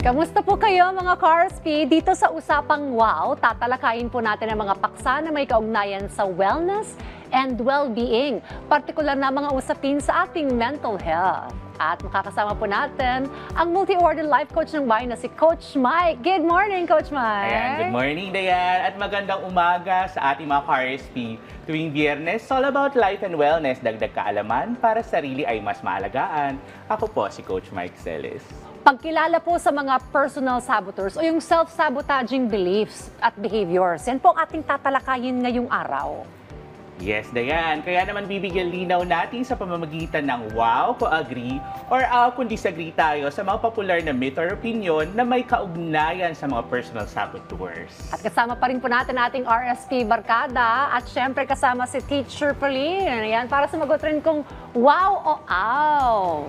Kamusta po kayo mga Carsp? Dito sa Usapang Wow, tatalakayin po natin ang mga paksa na may kaugnayan sa wellness and well-being, partikular na mga usapin sa ating mental health. At makakasama po natin ang multi-awarded life coach ng bayan na si Coach Mike. Good morning, Coach Mike! Ayan, good morning, Dayan. At magandang umaga sa ating mga Carsp. Tuwing Biyernes, all about life and wellness. Dagdag kaalaman para sarili ay mas maalagaan. Ako po si Coach Mike Celis. Pagkilala po sa mga personal saboteurs o yung self-sabotaging beliefs at behaviors. Yan po ang ating tatalakayin ngayong araw. Yes, Dayan. Kaya naman bibigyan linaw natin sa pamamagitan ng wow kung agree or kung disagree tayo sa mga popular na myth or opinion na may kaugnayan sa mga personal saboteurs. At kasama pa rin po natin ating RSP Barkada at syempre kasama si Teacher Pauline. Yan, para sumagot rin kung wow o aw.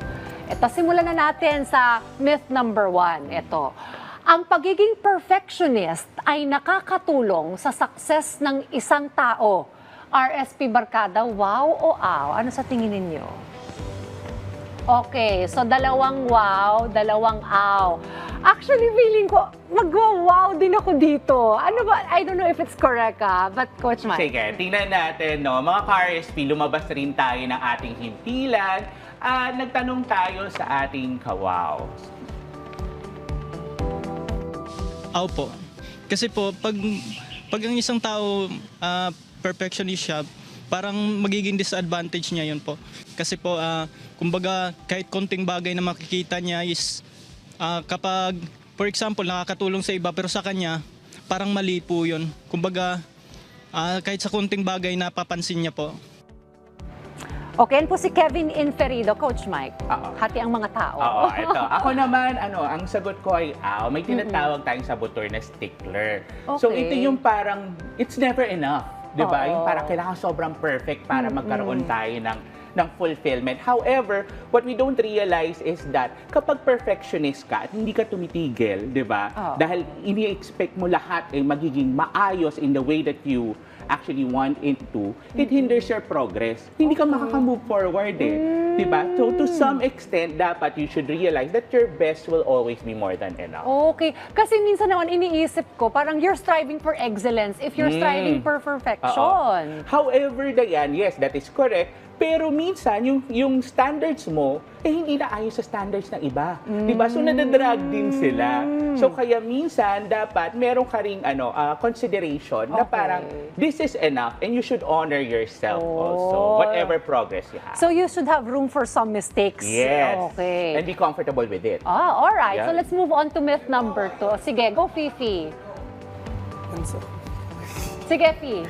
Ito, simulan na natin sa myth number 1. Ito, ang pagiging perfectionist ay nakakatulong sa success ng isang tao. RSP Barkada, wow o aw? Ano sa tingin ninyo? Okay, so dalawang wow, dalawang aw. Actually, feeling ko, mag-wow din ako dito. Ano ba? I don't know if it's correct, but Coach Mike. Sige, tingnan natin, no? Mga Carsp, lumabas rin tayo ng ating himpilan at nagtanong tayo sa ating kawaw. Aw po. Kasi po, pag ang isang tao perfectionist siya, parang magiging disadvantage niya yun po. Kasi po, kumbaga, kahit konting bagay na makikita niya is, kapag, for example, nakakatulong sa iba, pero sa kanya, parang mali po yun. Kumbaga, kahit sa konting bagay na papansin niya po. Okay, yan po si Kevin Inferido, Coach Mike. Hati ang mga tao. Oo, ito. Ako naman, ang sagot ko ay, may tinatawag tayong saboteur na stickler. So, Okay. ito yung parang, it's never enough. Diba? Oo. Yung parang kailangan sobrang perfect para magkaroon tayo ng fulfillment. However, what we don't realize is that kapag perfectionist ka at hindi ka tumitigil, di ba? Oo. Dahil ini-expect mo lahat ay magiging maayos in the way that you actually want it to, it hinders your progress. Hindi ka makaka-move forward di ba? So to some extent, dapat you should realize that your best will always be more than enough. Okay. Kasi minsan naman iniisip ko, parang you're striving for excellence if you're striving for perfection. However, Dayan, yes, that is correct. Pero minsan, yung standards mo, hindi na ayon sa standards ng iba. Diba? So, nadadrag din sila. So, kaya minsan, dapat meron ka ring consideration na parang, this is enough and you should honor yourself also, whatever progress you have. So you should have room for some mistakes. Yes. Okay. And be comfortable with it. All right. Yeah. So let's move on to myth number 2. Sige, go Fifi. Sige, Fi.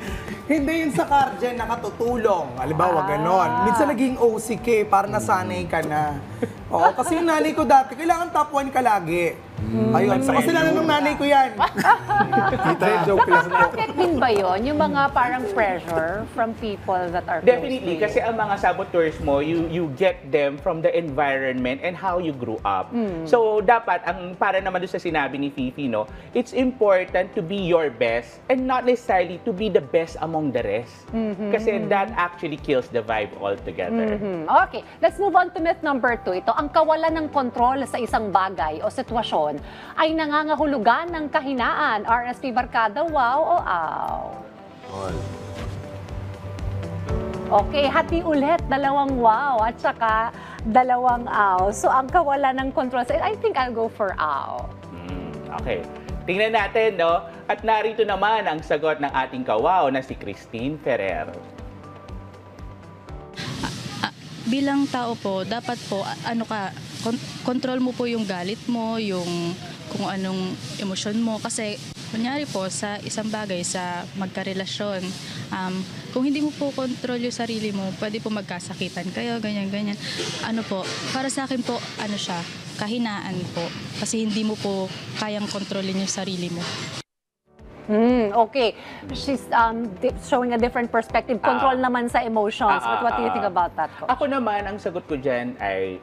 Hindi yun sa car dyan nakatutulong. Halimbawa, ganon. Minsan naging OCK, para nasanay ka na. Oo, kasi yung nanay ko dati, kailangan top 1 ka lagi. Ayun, so kasalanan ng nanay ko yan. Joke lang po. Effect din ba yun? Yung mga parang pressure from people that are Definitely, close to kasi you? ang mga saboteurs mo, you get them from the environment and how you grew up. So, dapat, para naman doon sa sinabi ni Fifi, no, it's important to be your best and not necessarily to be the best among the rest. Kasi that actually kills the vibe altogether. Okay, let's move on to myth number 2. Ito, ang kawalan ng kontrol sa isang bagay o sitwasyon ay nangangahulugan ng kahinaan. RSP Barkada, wow o aw? Okay, hati ulit. Dalawang wow at saka dalawang aw. So, ang kawalan ng kontrol sa I think I'll go for aw. Okay. Tingnan natin, no? At narito naman ang sagot ng ating kawaw na si Christine Ferrer. Bilang tao po, dapat po, control mo po yung galit mo, yung kung anong emosyon mo. Kasi, kunyari po, sa isang bagay, sa magkarelasyon, kung hindi mo po control yung sarili mo, pwede po magkasakitan kayo, ganyan. Para sa akin po, kahinaan po. Kasi hindi mo po kayang kontrolin yung sarili mo. Okay. She's showing a different perspective. Control naman sa emotions. But what do you think about that, Coach? Ako naman, ang sagot ko dyan ay,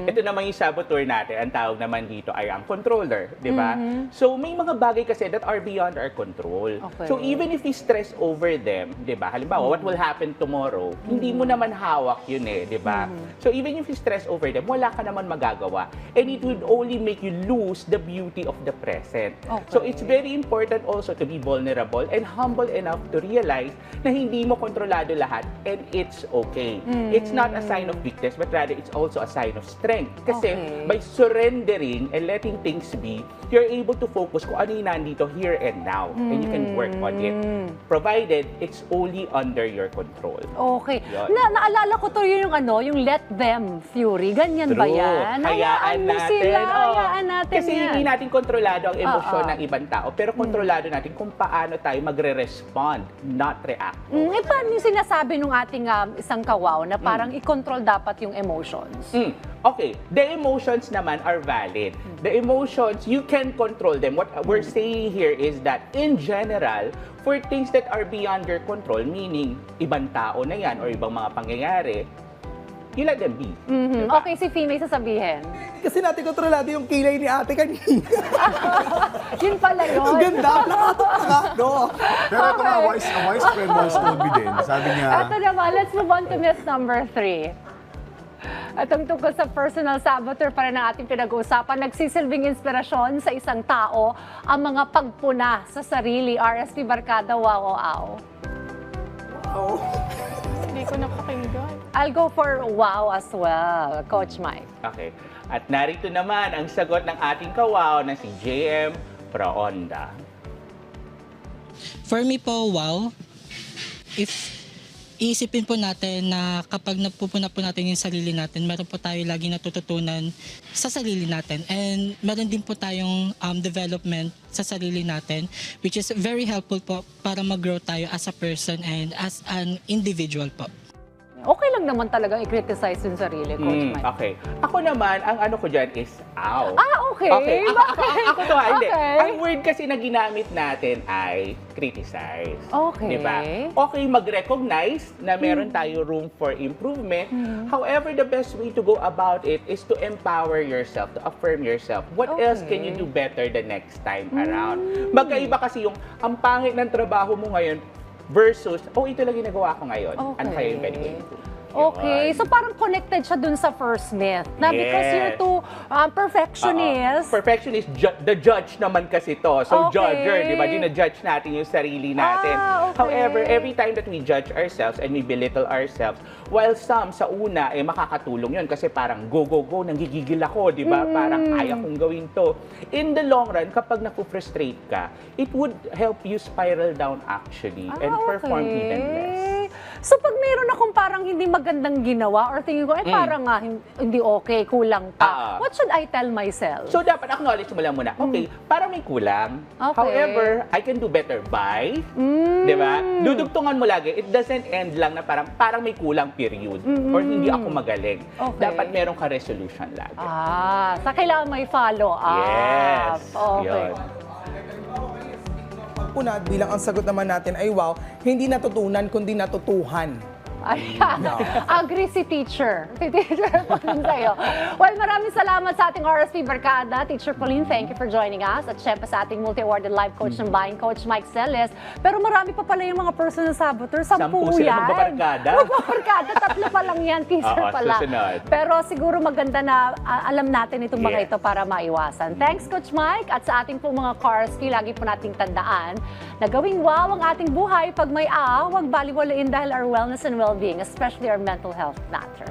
ito naman yung saboteur natin. Ang tawag naman dito ay ang controller, di ba? So, may mga bagay kasi that are beyond our control. Okay. So, even if we stress over them, di ba? Halimbawa, what will happen tomorrow? Hindi mo naman hawak yun eh, di ba? So, even if you stress over them, wala ka naman magagawa. And it would only make you lose the beauty of the present. Okay. So, it's very important also to be vulnerable and humble enough to realize na hindi mo kontrolado lahat and it's okay. It's not a sign of weakness, but rather it's also a sign of strength. Kasi Okay. by surrendering and letting things be, you're able to focus kung ano yung nandito here and now. And you can work on it. Provided it's only under your control. Okay. Yun. Naalala ko to yung yung let them fury. Ganyan ba yan? Hayaan mo natin. sila. Oo. Hayaan natin Kasi yan. hindi natin kontrolado ang emosyon ng ibang tao, pero kontrolado natin kung paano tayo magre-respond, not react. Paano yung sinasabi nung ating isang kawaw na parang i-control dapat yung emotions? Okay, the emotions naman are valid. The emotions, you can control them. What we're saying here is that in general, for things that are beyond your control, meaning ibang tao na yan or ibang mga pangyayari, you let them be. Diba? Okay, si Fee may sasabihin. Kasi natin kontrolado yung kilay ni ate kanina. Yun pala yun. Ang ganda, plakado. Pero ito nga, a wise friend once told me din. Sabi niya, Ito naman, let's move on to myth number 3. Atong tungkol sa personal saboteur pa rin ang ating pinag-uusapan. Nagsisilbing inspirasyon sa isang tao ang mga pagpuna sa sarili. RSP Barkada, wow, wow. Hindi ko napakinggan. I'll go for wow as well, Coach Mike. Okay. At narito naman ang sagot ng ating kawaw na si JM Praonda. For me po, wow. If iisipin po natin na kapag napupuna po natin yung sarili natin, meron po tayo lagi natututunan sa sarili natin. And meron din po tayong development sa sarili natin, which is very helpful po para mag-grow tayo as a person and as an individual po. Okay lang naman talagang i-criticize yung sarili, Coach Mike. Okay. Ako naman, ang ano ko dyan is ow. Okay. Okay. Ako to ha, hindi. Okay. Ang word kasi na ginamit natin ay criticize. Okay. Diba? Okay mag-recognize na meron tayo room for improvement. However, the best way to go about it is to empower yourself, to affirm yourself. What else can you do better the next time around? Magkaiba kasi yung ang pangit ng trabaho mo ngayon versus, ito lang ginagawa ko ngayon. Ano kaya yung pwede ko improve? Okay, Yun. so parang connected siya dun sa first myth. Na because you're too perfectionist. Perfectionist, the judge naman kasi to. So, Okay. judger, di ba? Gina-judge natin yung sarili natin. Okay. However, every time that we judge ourselves and we belittle ourselves, while some sa una, makakatulong yun kasi parang go, nanggigigil ako, di ba? Parang kaya kong gawin to. In the long run, kapag napu-frustrate ka, it would help you spiral down actually and perform even less. So pag mayroon akong parang hindi magandang ginawa or tingin ko, parang hindi okay, kulang pa. What should I tell myself? So, dapat acknowledge mo lang muna, okay, parang may kulang. Okay. However, I can do better by, di ba? Dudugtungan mo lagi. It doesn't end lang na parang may kulang period or hindi ako magaling. Okay. Dapat meron ka resolution lagi. Sa kailangan may follow up. Yes. Okay. Yun. Pagpuna, bilang ang sagot naman natin ay wow, hindi natutunan kundi natutuhan. Ayan. Agree si teacher. Si teacher Pauline sa'yo. Well, maraming salamat sa ating RSP Barkada. Teacher Pauline, thank you for joining us. At syempre sa ating multi-awarded life coach ng bayan, Coach Mike Celes. Pero marami pa pala yung mga personal saboteur. 10 sila yan. magbabarkada. Magbabarkada. 3 pa lang yan, teacher Oo, pala. susunod. Pero siguro maganda na alam natin itong mga Yes. ito para maiwasan. Thanks, Coach Mike. At sa ating po mga RSP, lagi po nating tandaan na gawing wow ang ating buhay. Pag may huwag baliwalain dahil our wellness and well-being, especially our mental health, matter.